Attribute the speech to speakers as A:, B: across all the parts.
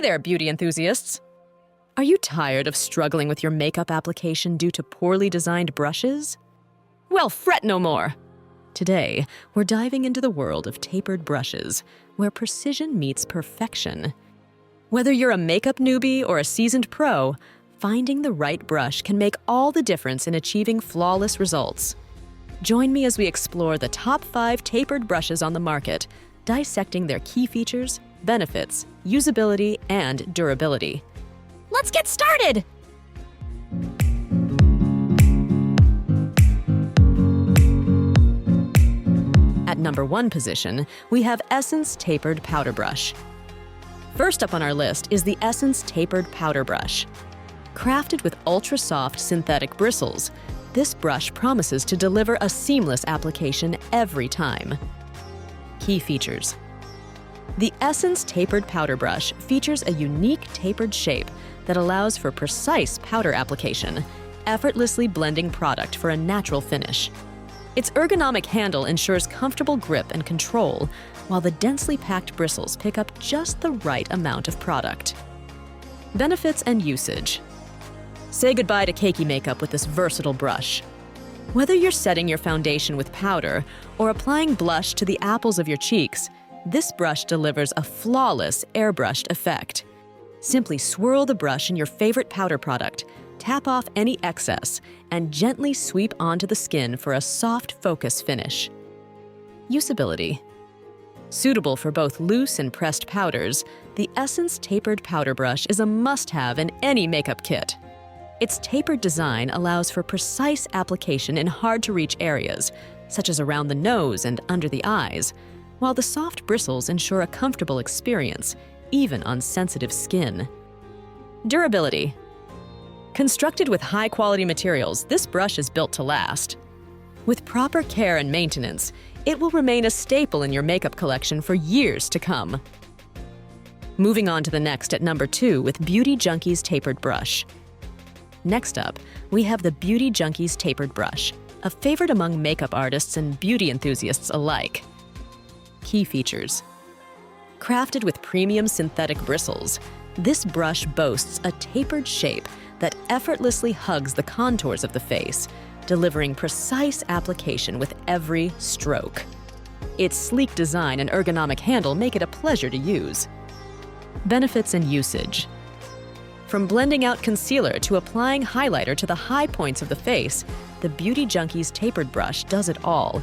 A: there, beauty enthusiasts! Are you tired of struggling with your makeup application due to poorly designed brushes? Well, fret no more! Today, we're diving into the world of tapered brushes, where precision meets perfection. Whether you're a makeup newbie or a seasoned pro, finding the right brush can make all the difference in achieving flawless results. Join me as we explore the top 5 tapered brushes on the market, dissecting their key features, benefits, usability, and durability. Let's get started! At number 1 position, we have Essence Tapered Powder Brush. First up on our list is the Essence Tapered Powder Brush. Crafted with ultra-soft synthetic bristles, this brush promises to deliver a seamless application every time. Key features. The Essence Tapered Powder Brush features a unique tapered shape that allows for precise powder application, effortlessly blending product for a natural finish. Its ergonomic handle ensures comfortable grip and control, while the densely packed bristles pick up just the right amount of product. Benefits and usage. Say goodbye to cakey makeup with this versatile brush. Whether you're setting your foundation with powder or applying blush to the apples of your cheeks, this brush delivers a flawless, airbrushed effect. Simply swirl the brush in your favorite powder product, tap off any excess, and gently sweep onto the skin for a soft focus finish. Usability. Suitable for both loose and pressed powders, the Essence Tapered Powder Brush is a must-have in any makeup kit. Its tapered design allows for precise application in hard-to-reach areas, such as around the nose and under the eyes, while the soft bristles ensure a comfortable experience, even on sensitive skin. Durability. Constructed with high-quality materials, this brush is built to last. With proper care and maintenance, it will remain a staple in your makeup collection for years to come. Moving on to the next at number 2 with Beauty Junkies Tapered Brush. Next up, we have the Beauty Junkies Tapered Brush, a favorite among makeup artists and beauty enthusiasts alike. Key features. Crafted with premium synthetic bristles, this brush boasts a tapered shape that effortlessly hugs the contours of the face, delivering precise application with every stroke. Its sleek design and ergonomic handle make it a pleasure to use. Benefits and usage. From blending out concealer to applying highlighter to the high points of the face, the Beauty Junkies Tapered Brush does it all.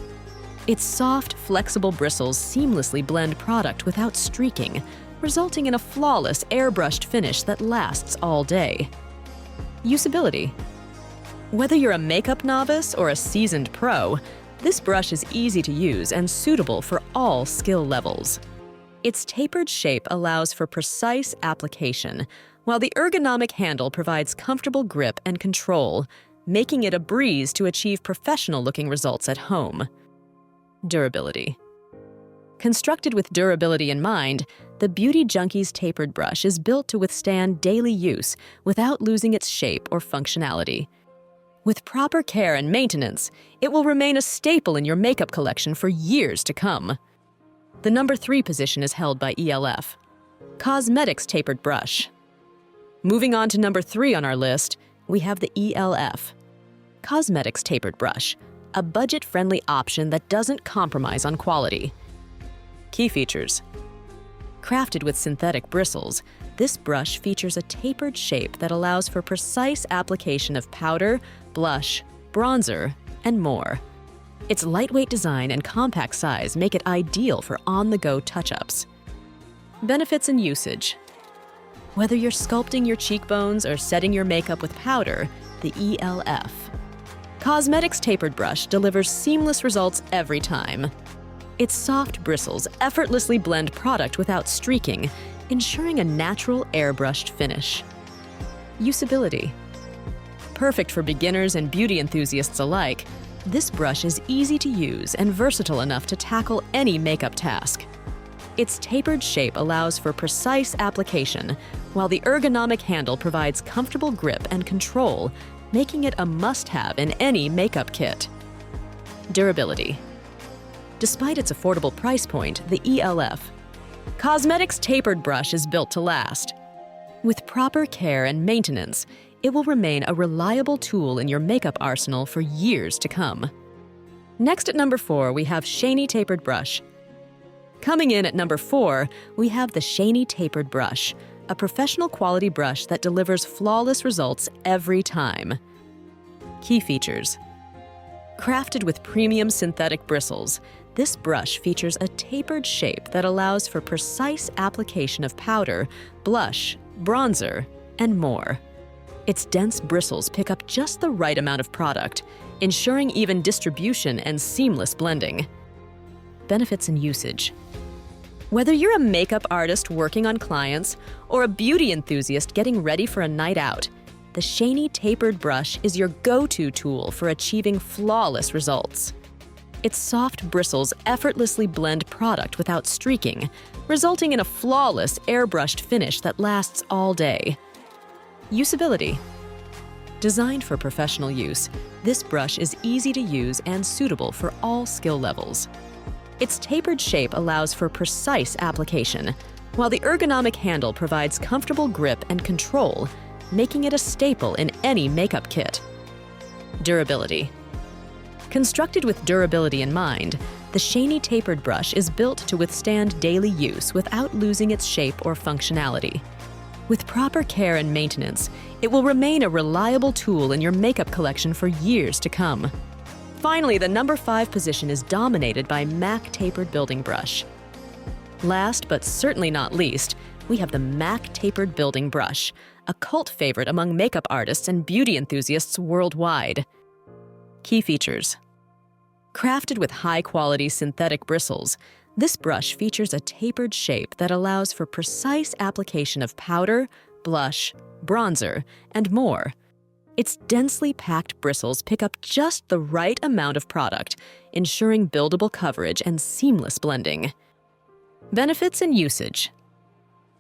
A: Its soft, flexible bristles seamlessly blend product without streaking, resulting in a flawless, airbrushed finish that lasts all day. Usability. Whether you're a makeup novice or a seasoned pro, this brush is easy to use and suitable for all skill levels. Its tapered shape allows for precise application, while the ergonomic handle provides comfortable grip and control, making it a breeze to achieve professional-looking results at home. Durability. Constructed with durability in mind, the Beauty Junkies Tapered Brush is built to withstand daily use without losing its shape or functionality. With proper care and maintenance, it will remain a staple in your makeup collection for years to come. The number 3 position is held by ELF. Cosmetics Tapered Brush. Moving on to number 3 on our list, we have the ELF. Cosmetics Tapered Brush, a budget-friendly option that doesn't compromise on quality. Key features. Crafted with synthetic bristles, this brush features a tapered shape that allows for precise application of powder, blush, bronzer, and more. Its lightweight design and compact size make it ideal for on-the-go touch-ups. Benefits and usage. Whether you're sculpting your cheekbones or setting your makeup with powder, the ELF. Cosmetics Tapered Brush delivers seamless results every time. Its soft bristles effortlessly blend product without streaking, ensuring a natural airbrushed finish. Usability. Perfect for beginners and beauty enthusiasts alike, this brush is easy to use and versatile enough to tackle any makeup task. Its tapered shape allows for precise application, while the ergonomic handle provides comfortable grip and control, making it a must-have in any makeup kit. Durability. Despite its affordable price point, the ELF Cosmetics Tapered Brush is built to last. With proper care and maintenance, it will remain a reliable tool in your makeup arsenal for years to come. Next at number 4, we have Shany Tapered Brush. Coming in at number 4, we have the Shany Tapered Brush, a professional quality brush that delivers flawless results every time. Key features. Crafted with premium synthetic bristles, this brush features a tapered shape that allows for precise application of powder, blush, bronzer, and more. Its dense bristles pick up just the right amount of product, ensuring even distribution and seamless blending. Benefits and usage. Whether you're a makeup artist working on clients or a beauty enthusiast getting ready for a night out, the Shany Tapered Brush is your go-to tool for achieving flawless results. Its soft bristles effortlessly blend product without streaking, resulting in a flawless airbrushed finish that lasts all day. Usability. Designed for professional use, this brush is easy to use and suitable for all skill levels. Its tapered shape allows for precise application, while the ergonomic handle provides comfortable grip and control, making it a staple in any makeup kit. Durability. Constructed with durability in mind, the Shany Tapered Brush is built to withstand daily use without losing its shape or functionality. With proper care and maintenance, it will remain a reliable tool in your makeup collection for years to come. Finally, the number 5 position is dominated by MAC Tapered Building Brush. Last but certainly not least, we have the MAC Tapered Building Brush, a cult favorite among makeup artists and beauty enthusiasts worldwide. Key features. Crafted with high-quality synthetic bristles, this brush features a tapered shape that allows for precise application of powder, blush, bronzer, and more. Its densely packed bristles pick up just the right amount of product, ensuring buildable coverage and seamless blending. Benefits and usage.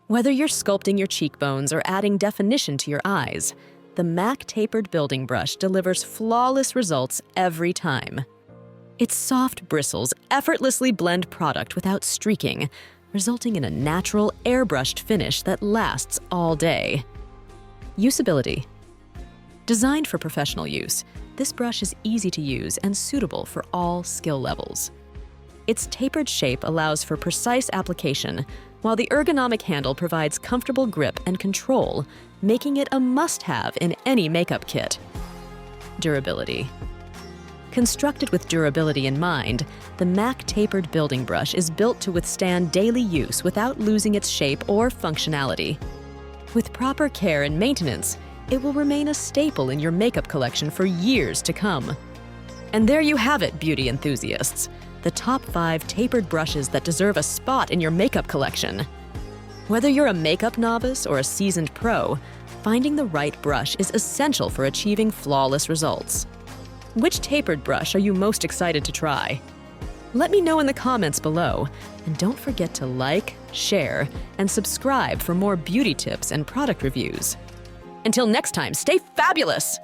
A: Whether you're sculpting your cheekbones or adding definition to your eyes, the MAC Tapered Building Brush delivers flawless results every time. Its soft bristles effortlessly blend product without streaking, resulting in a natural, airbrushed finish that lasts all day. Usability. Designed for professional use, this brush is easy to use and suitable for all skill levels. Its tapered shape allows for precise application, while the ergonomic handle provides comfortable grip and control, making it a must-have in any makeup kit. Durability. Constructed with durability in mind, the MAC Tapered Building Brush is built to withstand daily use without losing its shape or functionality. With proper care and maintenance, it will remain a staple in your makeup collection for years to come. And there you have it, beauty enthusiasts, the top 5 tapered brushes that deserve a spot in your makeup collection. Whether you're a makeup novice or a seasoned pro, finding the right brush is essential for achieving flawless results. Which tapered brush are you most excited to try? Let me know in the comments below, and don't forget to like, share, and subscribe for more beauty tips and product reviews. Until next time, stay fabulous!